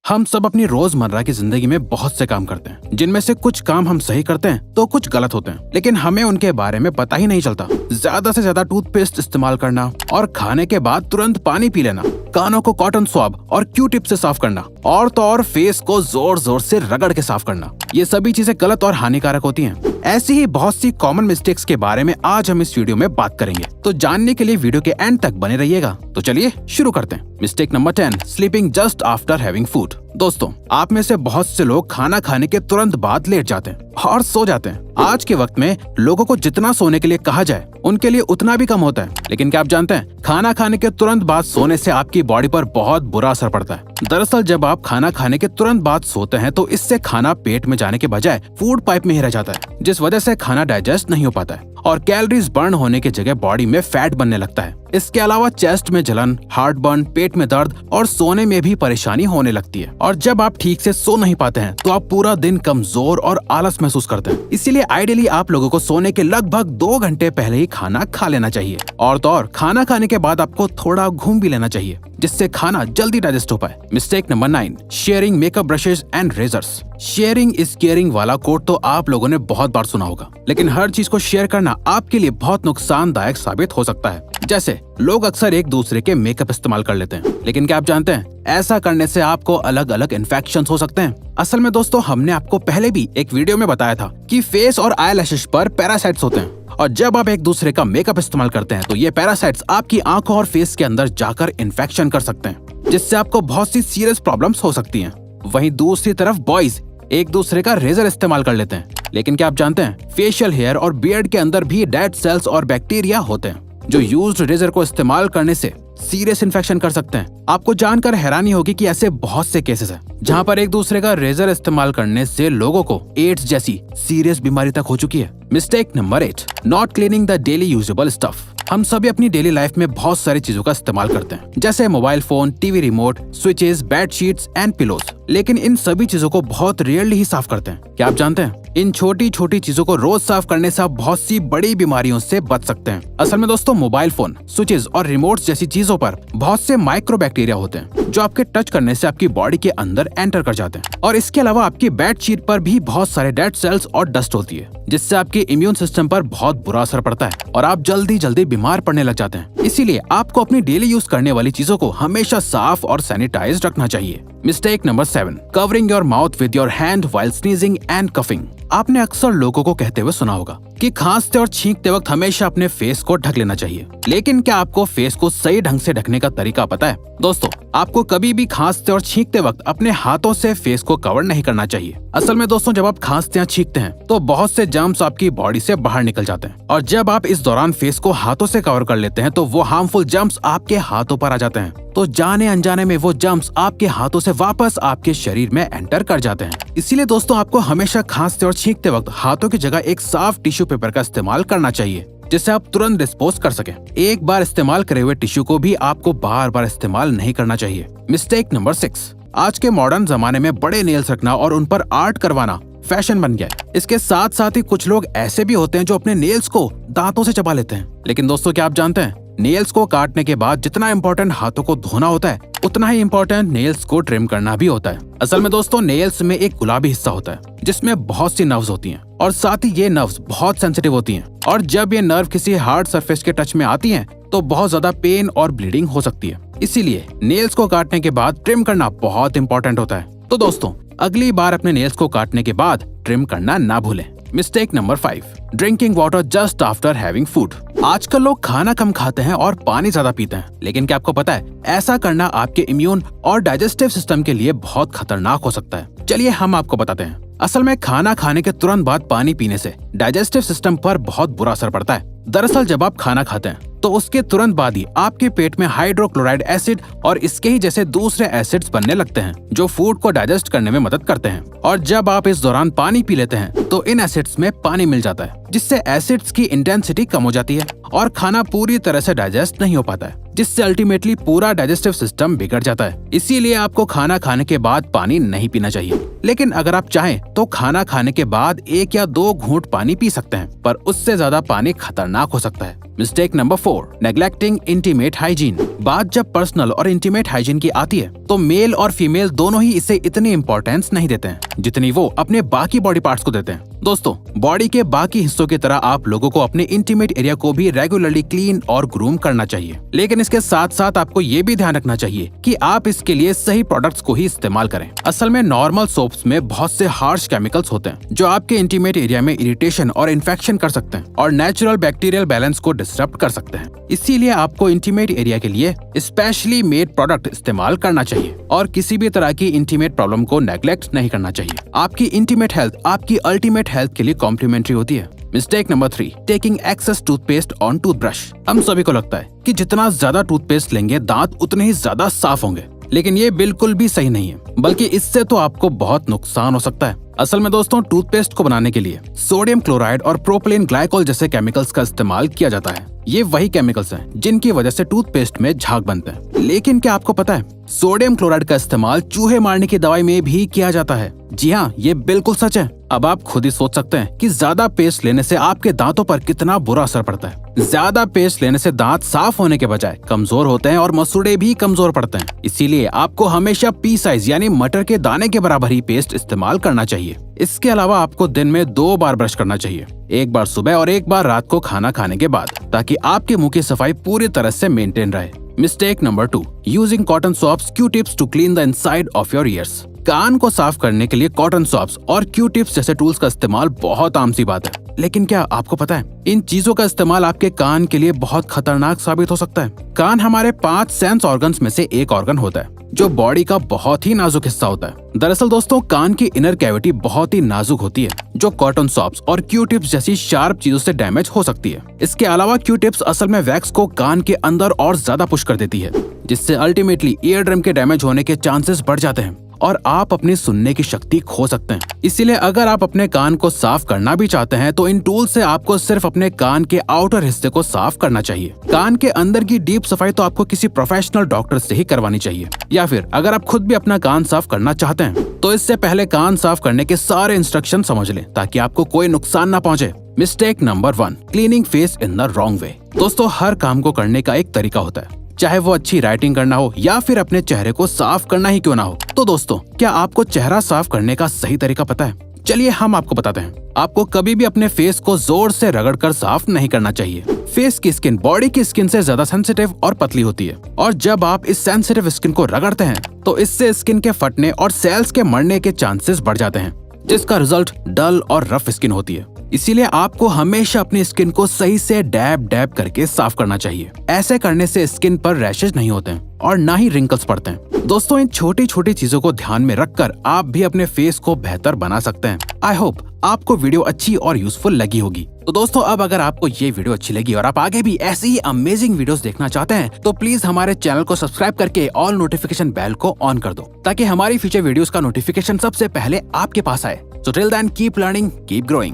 हम सब अपनी रोजमर्रा की जिंदगी में बहुत से काम करते हैं, जिनमें से कुछ काम हम सही करते हैं तो कुछ गलत होते हैं, लेकिन हमें उनके बारे में पता ही नहीं चलता। ज्यादा से ज्यादा टूथपेस्ट इस्तेमाल करना और खाने के बाद तुरंत पानी पी लेना, कानों को कॉटन स्वैब और क्यू टिप से साफ करना और तो और फेस को जोर जोर से रगड़ के साफ करना, ये सभी चीजें गलत और हानिकारक होती हैं। ऐसी ही बहुत सी कॉमन मिस्टेक्स के बारे में आज हम इस वीडियो में बात करेंगे, तो जानने के लिए वीडियो के एंड तक बने रहिएगा। तो चलिए शुरू करते हैं। Mistake number 10, sleeping just after having food. दोस्तों, आप में से बहुत से लोग खाना खाने के तुरंत बाद लेट जाते हैं और सो जाते हैं। आज के वक्त में लोगों को जितना सोने के लिए कहा जाए उनके लिए उतना भी कम होता है। लेकिन क्या आप जानते हैं, खाना खाने के तुरंत बाद सोने से आपकी बॉडी पर बहुत बुरा असर पड़ता है। दरअसल जब आप खाना खाने के तुरंत बाद सोते हैं तो इससे खाना पेट में जाने के बजाय फूड पाइप में ही रह जाता है, जिस वजह से खाना डाइजेस्ट नहीं हो पाता है और कैलोरीज बर्न होने की जगह बॉडी में फैट बनने लगता है। इसके अलावा चेस्ट में जलन, हार्ट बर्न, पेट में दर्द और सोने में भी परेशानी होने लगती है। और जब आप ठीक से सो नहीं पाते हैं तो आप पूरा दिन कमजोर और आलस महसूस करते हैं। इसीलिए आइडियली आप लोगों को सोने के लगभग 2 घंटे पहले ही खाना खा लेना चाहिए। और तो और खाना खाने के बाद आपको थोड़ा घूम भी लेना चाहिए, जिससे खाना जल्दी डाइजेस्ट हो पाए। Mistake number 9, sharing makeup brushes and razors. Sharing is caring वाला कोट तो आप लोगों ने बहुत बार सुना होगा, लेकिन हर चीज को शेयर करना आपके लिए बहुत नुकसानदायक साबित हो सकता है। जैसे लोग अक्सर एक दूसरे के मेकअप इस्तेमाल कर लेते हैं, लेकिन क्या आप जानते हैं ऐसा करने से आपको अलग अलग इन्फेक्शंस हो सकते हैं। असल में दोस्तों, हमने आपको पहले भी एक वीडियो में बताया था कि फेस और आईलैशेस पर पैरासाइट्स होते हैं, और जब आप एक दूसरे का मेकअप इस्तेमाल करते हैं तो ये पैरासाइट्स आपकी आंखों और फेस के अंदर जाकर इन्फेक्शन कर सकते हैं, जिससे आपको बहुत सी सीरियस प्रॉब्लम्स हो सकती हैं। वहीं दूसरी तरफ बॉयज एक दूसरे का रेजर इस्तेमाल कर लेते हैं, लेकिन क्या आप जानते हैं फेशियल हेयर और बियर्ड के अंदर भी डेड सेल्स और बैक्टीरिया होते हैं, जो यूज्ड रेजर को इस्तेमाल करने से सीरियस इन्फेक्शन कर सकते हैं। आपको जानकर हैरानी होगी कि ऐसे बहुत से केसेस हैं जहां पर एक दूसरे का रेजर इस्तेमाल करने से लोगों को एड्स जैसी सीरियस बीमारी तक हो चुकी है। Mistake number 8, not cleaning the daily usable stuff. हम सभी अपनी डेली लाइफ में बहुत सारी चीजों का इस्तेमाल करते हैं, जैसे mobile phone, TV remote, switches, bedsheets and pillows, लेकिन इन सभी चीजों को बहुत रेयरली ही साफ करते हैं। क्या आप जानते हैं इन छोटी छोटी चीजों को रोज साफ करने से आप बहुत सी बड़ी बीमारियों से बच सकते हैं। असल में दोस्तों, मोबाइल फोन, स्विचेस और रिमोट्स जैसी चीजों पर बहुत से माइक्रो बैक्टीरिया होते हैं, जो आपके टच करने से आपकी बॉडी के अंदर एंटर कर जाते हैं। और इसके अलावा आपकी बेडशीट पर भी बहुत सारे डेड सेल्स और डस्ट होती है, जिससे आपके इम्यून सिस्टम पर बहुत बुरा असर पड़ता है और आप जल्दी जल्दी बीमार पड़ने लग जाते हैं। इसीलिए आपको अपनी डेली यूज करने वाली चीजों को हमेशा साफ और सैनिटाइज रखना चाहिए। Mistake number 7, covering your mouth with your hand while sneezing and coughing. आपने अक्सर लोगों को कहते हुए सुना होगा कि खांसते और छींकते वक्त हमेशा अपने फेस को ढक लेना चाहिए, लेकिन क्या आपको फेस को सही ढंग से ढकने का तरीका पता है? दोस्तों, आपको कभी भी खांसते और छींकते वक्त अपने हाथों से फेस को कवर नहीं करना चाहिए। असल में दोस्तों, जब आप खांसते या छींकते हैं तो बहुत से जर्म्स आपकी बॉडी से बाहर निकल जाते हैं, और जब आप इस दौरान फेस को हाथों से कवर कर लेते हैं तो वो हार्मफुल जर्म्स आपके हाथों पर आ जाते हैं। तो जाने अनजाने में वो जर्म्स आपके हाथों से वापस आपके शरीर में एंटर कर जाते हैं। इसीलिए दोस्तों, आपको हमेशा खांसते और छींकते वक्त हाथों की जगह एक साफ टिश्यू पेपर का इस्तेमाल करना चाहिए, जिससे आप तुरंत डिस्पोज कर सकें। एक बार इस्तेमाल करे हुए टिश्यू को भी आपको बार बार इस्तेमाल नहीं करना चाहिए। मिस्टेक नंबर 6, आज के मॉडर्न जमाने में बड़े नेल्स रखना और उन पर आर्ट करवाना फैशन बन गया है। इसके साथ साथ ही कुछ लोग ऐसे भी होते हैं जो अपने नेल्स को दांतों से चबा लेते हैं। लेकिन दोस्तों, क्या आप जानते हैं नेल्स को काटने के बाद जितना इम्पोर्टेंट हाथों को धोना होता है, उतना ही इम्पोर्टेंट नेल्स को ट्रिम करना भी होता है। असल में दोस्तों, नेल्स में एक गुलाबी हिस्सा होता है जिसमें बहुत सी नर्व्स होती हैं, और साथ ही ये नर्व्स बहुत सेंसिटिव होती हैं, और जब ये नर्व किसी हार्ड सरफेस के टच में आती हैं तो बहुत ज्यादा पेन और ब्लीडिंग हो सकती है। इसीलिए नेल्स को काटने के बाद ट्रिम करना बहुत इंपॉर्टेंट होता है। तो दोस्तों, अगली बार अपने नेल्स को काटने के बाद ट्रिम करना ना भूलें। Mistake number 5, drinking water just after having food. आजकल लोग खाना कम खाते हैं और पानी ज्यादा पीते हैं, लेकिन क्या आपको पता है ऐसा करना आपके इम्यून और डाइजेस्टिव सिस्टम के लिए बहुत खतरनाक हो सकता है। चलिए हम आपको बताते हैं। असल में खाना खाने के तुरंत बाद पानी पीने से डाइजेस्टिव सिस्टम पर बहुत बुरा असर पड़ता है। दरअसल जब आप खाना खाते हैं तो उसके तुरंत बाद ही आपके पेट में हाइड्रोक्लोराइड एसिड और इसके ही जैसे दूसरे एसिड्स बनने लगते हैं, जो फूड को डाइजेस्ट करने में मदद करते हैं। और जब आप इस दौरान पानी पी लेते हैं तो इन एसिड्स में पानी मिल जाता है, जिससे एसिड्स की इंटेंसिटी कम हो जाती है और खाना पूरी तरह से डाइजेस्ट नहीं हो पाता है, जिससे अल्टीमेटली पूरा डाइजेस्टिव सिस्टम बिगड़ जाता है। इसीलिए आपको खाना खाने के बाद पानी नहीं पीना चाहिए, लेकिन अगर आप चाहें तो खाना खाने के बाद 1 या 2 घूंट पानी पी सकते हैं, पर उससे ज्यादा पानी खतरनाक हो सकता है। Mistake number 4, 4. Neglecting intimate hygiene. बात जब पर्सनल और इंटीमेट हाइजीन की आती है तो मेल और फीमेल दोनों ही इसे इतनी इम्पोर्टेंस नहीं देते हैं जितनी वो अपने बाकी बॉडी पार्ट्स को देते हैं। दोस्तों, बॉडी के बाकी हिस्सों की तरह आप लोगों को अपने इंटीमेट एरिया को भी रेगुलरली क्लीन और ग्रूम करना चाहिए, लेकिन इसके साथ साथ आपको ये भी ध्यान रखना चाहिए कि आप इसके लिए सही प्रोडक्ट्स को ही इस्तेमाल करें। असल में नॉर्मल सोप्स में बहुत से हार्श केमिकल्स होते हैं जो आपके इंटीमेट एरिया में इरिटेशन और इन्फेक्शन कर सकते हैं और नेचुरल बैक्टीरियल बैलेंस को डिस्टर्ब कर सकते हैं। इसीलिए आपको इंटीमेट एरिया के लिए स्पेशली मेड प्रोडक्ट इस्तेमाल करना चाहिए और किसी भी तरह की इंटीमेट प्रॉब्लम को नेग्लेक्ट नहीं करना चाहिए। आपकी इंटीमेट हेल्थ आपकी अल्टीमेट हेल्थ के लिए कॉम्प्लीमेंट्री होती है। Mistake number 3, taking excess toothpaste on toothbrush. हम सभी को लगता है कि जितना ज्यादा टूथपेस्ट लेंगे दांत उतने ही ज्यादा साफ होंगे, लेकिन ये बिल्कुल भी सही नहीं है, बल्कि इससे तो आपको बहुत नुकसान हो सकता है। असल में दोस्तों, टूथपेस्ट को बनाने के लिए सोडियम क्लोराइड और प्रोपिलीन ग्लाइकोल जैसे केमिकल्स का इस्तेमाल किया जाता है। ये वही केमिकल्स हैं जिनकी वजह से टूथपेस्ट में झाग बनते हैं। लेकिन क्या आपको पता है, सोडियम क्लोराइड का इस्तेमाल चूहे मारने की दवाई में भी किया जाता है। जी हाँ, ये बिल्कुल सच है। अब आप खुद ही सोच सकते हैं कि ज्यादा पेस्ट लेने से आपके दांतों पर कितना बुरा असर पड़ता है। ज्यादा पेस्ट लेने से दांत साफ होने के बजाय कमजोर होते हैं और मसूड़े भी कमजोर पड़ते हैं। इसीलिए आपको हमेशा पी साइज यानी मटर के दाने के बराबर ही पेस्ट इस्तेमाल करना चाहिए। इसके अलावा आपको दिन में 2 बार ब्रश करना चाहिए, एक बार सुबह और एक बार रात को खाना खाने के बाद, ताकि आपके मुंह की सफाई पूरी तरह से मेंटेन रहे। Mistake number 2, using cotton swabs Q tips to clean the inside of your ears. कान को साफ करने के लिए कॉटन स्वॉप्स और क्यू टिप्स जैसे टूल्स का इस्तेमाल बहुत आम सी बात है, लेकिन क्या आपको पता है इन चीजों का इस्तेमाल आपके कान के लिए बहुत खतरनाक साबित हो सकता है। कान हमारे 5 सेंस ऑर्गन्स में से एक ऑर्गन होता है जो बॉडी का बहुत ही नाजुक हिस्सा होता है। दरअसल दोस्तों, कान की इनर कैविटी बहुत ही नाजुक होती है जो कॉटन स्वॉप्स और क्यू टिप्स जैसी शार्प चीजों से डैमेज हो सकती है। इसके अलावा क्यू टिप्स असल में वैक्स को कान के अंदर और ज्यादा पुश कर देती है, जिससे अल्टीमेटली ईयर ड्रम के डैमेज होने के चांसेस बढ़ जाते हैं और आप अपनी सुनने की शक्ति खो सकते हैं। इसीलिए अगर आप अपने कान को साफ करना भी चाहते हैं तो इन टूल से आपको सिर्फ अपने कान के आउटर हिस्से को साफ करना चाहिए। कान के अंदर की डीप सफाई तो आपको किसी प्रोफेशनल डॉक्टर से ही करवानी चाहिए, या फिर अगर आप खुद भी अपना कान साफ करना चाहते हैं तो इससे पहले कान साफ करने के सारे इंस्ट्रक्शन समझ लें ताकि आपको कोई नुकसान न पहुंचे। Mistake number 1, cleaning face in the wrong way. दोस्तों, हर काम को करने का एक तरीका होता है, चाहे वो अच्छी राइटिंग करना हो या फिर अपने चेहरे को साफ करना ही क्यों ना हो। तो दोस्तों, क्या आपको चेहरा साफ करने का सही तरीका पता है? चलिए हम आपको बताते हैं। आपको कभी भी अपने फेस को जोर से रगड़कर साफ नहीं करना चाहिए। फेस की स्किन बॉडी की स्किन से ज्यादा सेंसिटिव और पतली होती है, और जब आप इस सेंसिटिव स्किन को रगड़ते हैं तो इससे स्किन के फटने और सेल्स के मरने के चांसेस बढ़ जाते हैं, जिसका रिजल्ट डल और रफ स्किन होती है। इसीलिए आपको हमेशा अपनी स्किन को सही से डैब डैब करके साफ करना चाहिए। ऐसे करने से स्किन पर रैशेज नहीं होते हैं और ना ही रिंकल्स पड़ते हैं। दोस्तों, इन छोटी छोटी चीजों को ध्यान में रखकर आप भी अपने फेस को बेहतर बना सकते हैं। आई होप आपको वीडियो अच्छी और यूजफुल लगी होगी। तो दोस्तों, अब अगर आपको ये वीडियो अच्छी लगी और आप आगे भी ऐसी ही अमेजिंग वीडियोस देखना चाहते हैं तो प्लीज हमारे चैनल को सब्सक्राइब करके ऑल नोटिफिकेशन बेल को ऑन कर दो, ताकि हमारी फ्यूचर वीडियोस का नोटिफिकेशन सबसे पहले आपके पास आए। So till then, keep learning, keep growing.